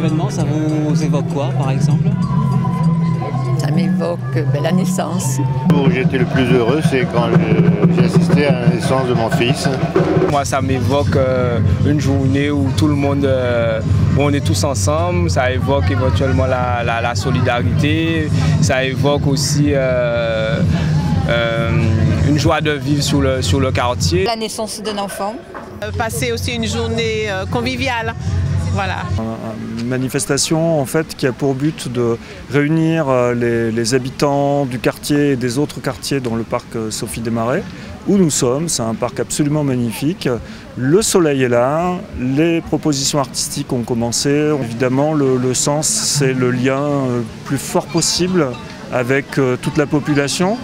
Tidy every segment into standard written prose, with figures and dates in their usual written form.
événement, ça vous évoque quoi par exemple? Ça m'évoque la naissance. Où j'ai été le plus heureux, c'est quand j'ai assisté à la naissance de mon fils. Moi, ça m'évoque une journée où tout le monde, où on est tous ensemble. Ça évoque éventuellement la solidarité. Ça évoque aussi une joie de vivre sur le quartier. La naissance d'un enfant. Passer aussi une journée conviviale. Voilà. Une manifestation en fait, qui a pour but de réunir les habitants du quartier et des autres quartiers dans le parc Sophie Desmarais, où nous sommes. C'est un parc absolument magnifique. Le soleil est là, les propositions artistiques ont commencé. Évidemment, le sens, c'est le lien le plus fort possible avec toute la population.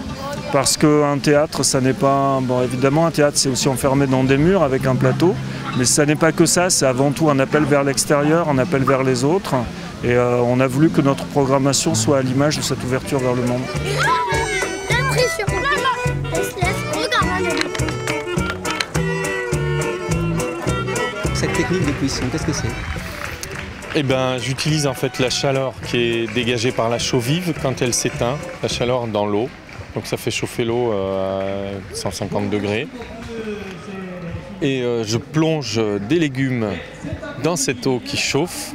Parce qu'un théâtre, ça n'est pas... Bon, évidemment, un théâtre, c'est aussi enfermé dans des murs avec un plateau. Mais ça n'est pas que ça, c'est avant tout un appel vers l'extérieur, un appel vers les autres. Et on a voulu que notre programmation soit à l'image de cette ouverture vers le monde. Cette technique de cuisson, qu'est-ce que c'est? Eh ben, j'utilise en fait la chaleur qui est dégagée par la chaux vive quand elle s'éteint, la chaleur dans l'eau. Donc ça fait chauffer l'eau à 150 degrés. Et je plonge des légumes dans cette eau qui chauffe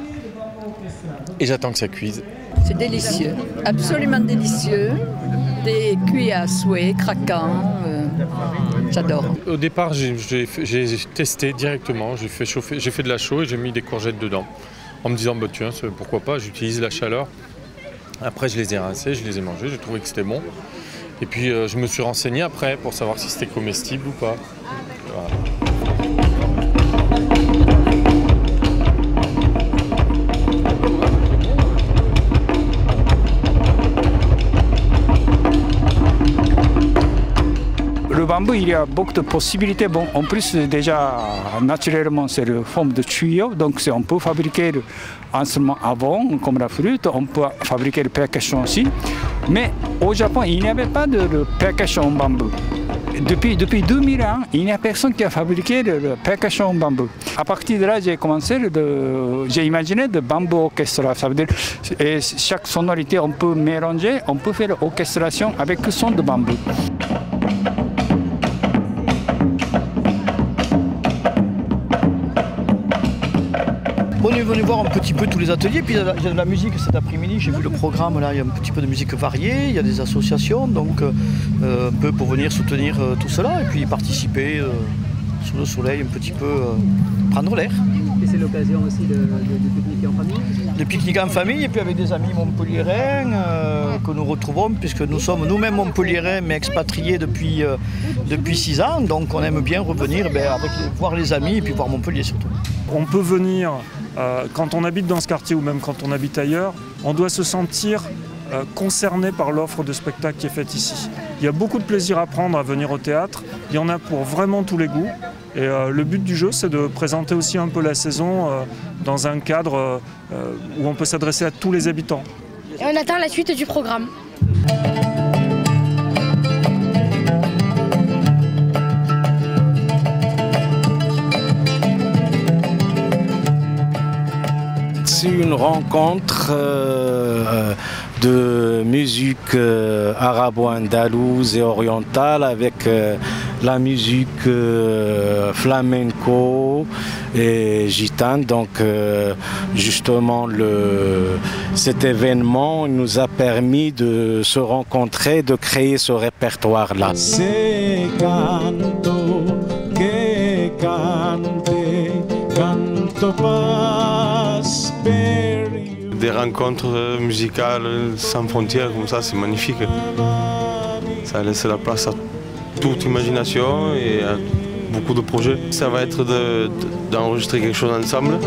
et j'attends que ça cuise. C'est délicieux, absolument délicieux. Des cuits à souhait, craquants, j'adore. Au départ, j'ai testé directement, j'ai fait de la chaux et j'ai mis des courgettes dedans. En me disant, bah, tiens, pourquoi pas, j'utilise la chaleur. Après, je les ai rincés, je les ai mangés, j'ai trouvé que c'était bon. Et puis, je me suis renseigné après pour savoir si c'était comestible ou pas. Voilà. Le bambou, il y a beaucoup de possibilités. Bon, en plus, déjà, naturellement, c'est la forme de tuyau. Donc, on peut fabriquer un instrument avant, comme la flûte. On peut fabriquer le percussion aussi. Mais au Japon, il n'y avait pas de percussion en bambou. Depuis 2000 ans, il n'y a personne qui a fabriqué le percussion en bambou. À partir de là, j'ai imaginé le bambou orchestra. Ça veut dire et chaque sonorité, on peut mélanger, on peut faire l'orchestration avec le son de bambou. On est venu voir un petit peu tous les ateliers, puis il y a de la musique cet après-midi, j'ai vu le programme là, il y a un petit peu de musique variée, il y a des associations, donc un peu pour venir soutenir tout cela et puis participer sous le soleil, un petit peu prendre l'air. Et c'est l'occasion aussi de pique-niquer en famille? De pique-niquer en famille et puis avec des amis montpelliérains que nous retrouvons puisque nous sommes nous-mêmes montpelliérains mais expatriés depuis 6 ans, donc on aime bien revenir voir les amis et puis voir Montpellier surtout. On peut venir, quand on habite dans ce quartier ou même quand on habite ailleurs, on doit se sentir concerné par l'offre de spectacle qui est faite ici. Il y a beaucoup de plaisir à prendre à venir au théâtre, il y en a pour vraiment tous les goûts. Et le but du jeu, c'est de présenter aussi un peu la saison dans un cadre où on peut s'adresser à tous les habitants. Et on attend la suite du programme. C'est une rencontre de musique arabo-andalouse et orientale avec la musique flamenco et gitane. Donc justement cet événement nous a permis de se rencontrer, de créer ce répertoire-là. Des rencontres musicales sans frontières comme ça, c'est magnifique. Ça laisse la place à toute imagination et à beaucoup de projets. Ça va être d'enregistrer quelque chose ensemble,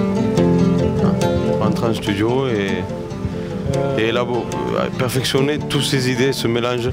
rentrer en studio et perfectionner toutes ces idées, ce mélange.